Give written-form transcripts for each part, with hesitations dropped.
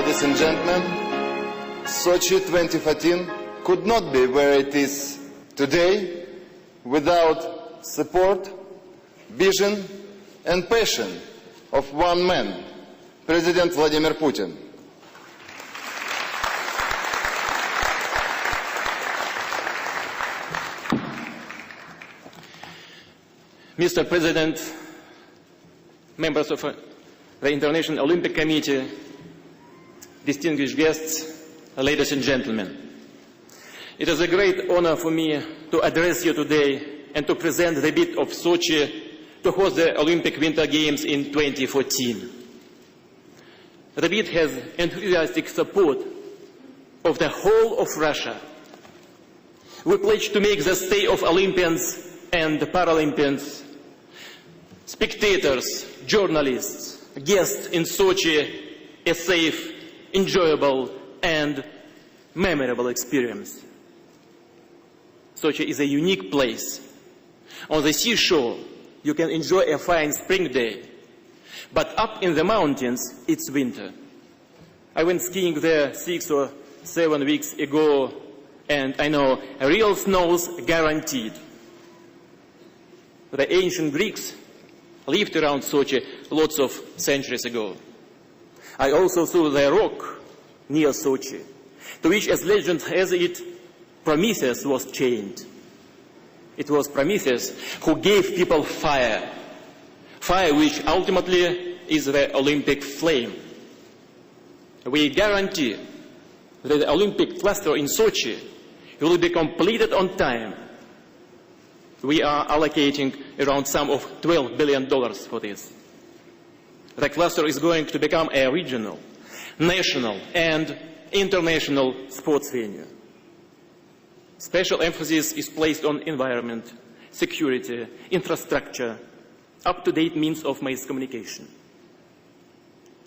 ladies and gentlemen, Sochi 2014 could not be where it is today without support, vision and passion of one man, President Vladimir Putin. Mr. President, members of the International Olympic Committee, distinguished guests, ladies and gentlemen. It is a great honor for me to address you today and to present the bid of Sochi to host the Olympic Winter Games in 2014. The bid has enthusiastic support of the whole of Russia. We pledge to make the stay of Olympians and Paralympians, spectators, journalists, guests in Sochi a safe, enjoyable and memorable experience. Sochi is a unique place. On the seashore, you can enjoy a fine spring day, but up in the mountains, it's winter. I went skiing there 6 or 7 weeks ago, and I know real snow's guaranteed. The ancient Greeks lived around Sochi lots of centuries ago. I also saw the rock near Sochi, to which, as legend has it, Prometheus was chained. It was Prometheus who gave people fire, fire which ultimately is the Olympic flame. We guarantee that the Olympic cluster in Sochi will be completed on time. We are allocating around sum of $12 billion for this. The cluster is going to become a regional, national and international sports venue. Special emphasis is placed on environment, security, infrastructure, up-to-date means of mass communication.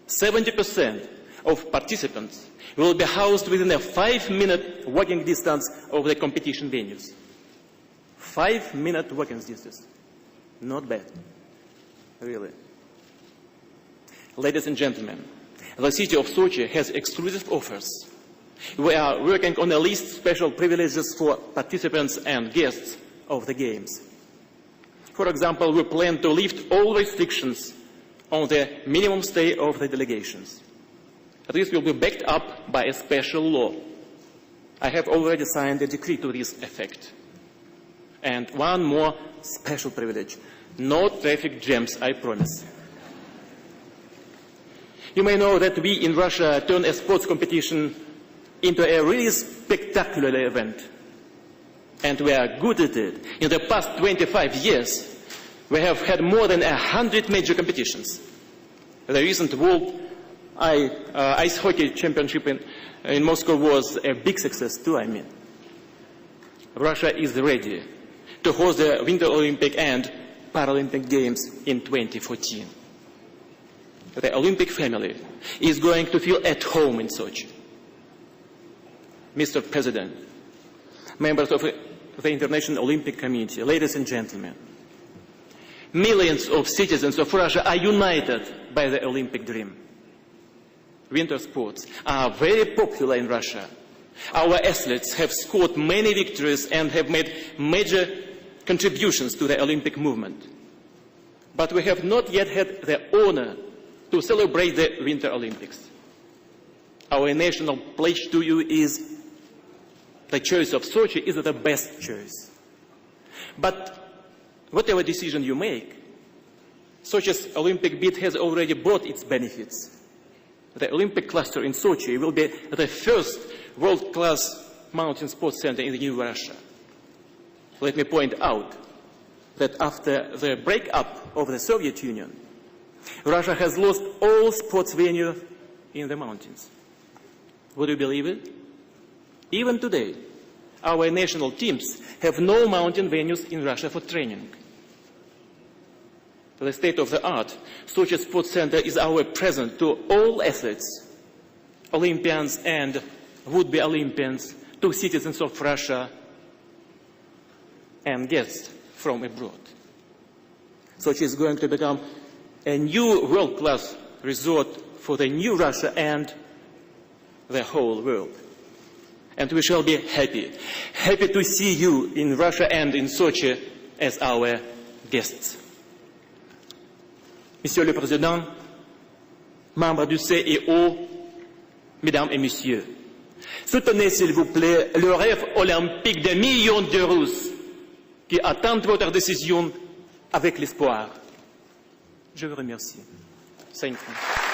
70% of participants will be housed within a 5-minute walking distance of the competition venues. 5-minute walking distance. Not bad. Really. Ladies and gentlemen, the city of Sochi has exclusive offers. We are working on a list of special privileges for participants and guests of the Games. For example, we plan to lift all restrictions on the minimum stay of the delegations. This will be backed up by a special law. I have already signed a decree to this effect. And one more special privilege. No traffic jams, I promise. You may know that we in Russia turn a sports competition into a really spectacular event. And we are good at it. In the past 25 years, we have had more than 100 major competitions. The recent World Ice Hockey Championship in Moscow was a big success too, I mean. Russia is ready to host the Winter Olympic and Paralympic Games in 2014. The Olympic family is going to feel at home in Sochi. Mr. President, members of the International Olympic Committee, ladies and gentlemen, millions of citizens of Russia are united by the Olympic dream. Winter sports are very popular in Russia. Our athletes have scored many victories and have made major contributions to the Olympic movement. But we have not yet had the honor to celebrate the Winter Olympics. Our national pledge to you is the choice of Sochi is the best choice. But whatever decision you make, Sochi's Olympic bid has already brought its benefits. The Olympic cluster in Sochi will be the first world-class mountain sports center in the new Russia. Let me point out that after the breakup of the Soviet Union, Russia has lost all sports venues in the mountains. Would you believe it? Even today, our national teams have no mountain venues in Russia for training. The state-of-the-art Sochi Sports Center is our present to all athletes, Olympians and would-be Olympians, to citizens of Russia and guests from abroad. Sochi is going to become a new world-class resort for the new Russia and the whole world. And we shall be happy to see you in Russia and in Sochi as our guests. Monsieur le Président, membres du CEO, Mesdames et Messieurs, soutenez s'il vous plaît le rêve olympique de millions de Russes qui attendent votre décision avec l'espoir. Je vous remercie. Thank you.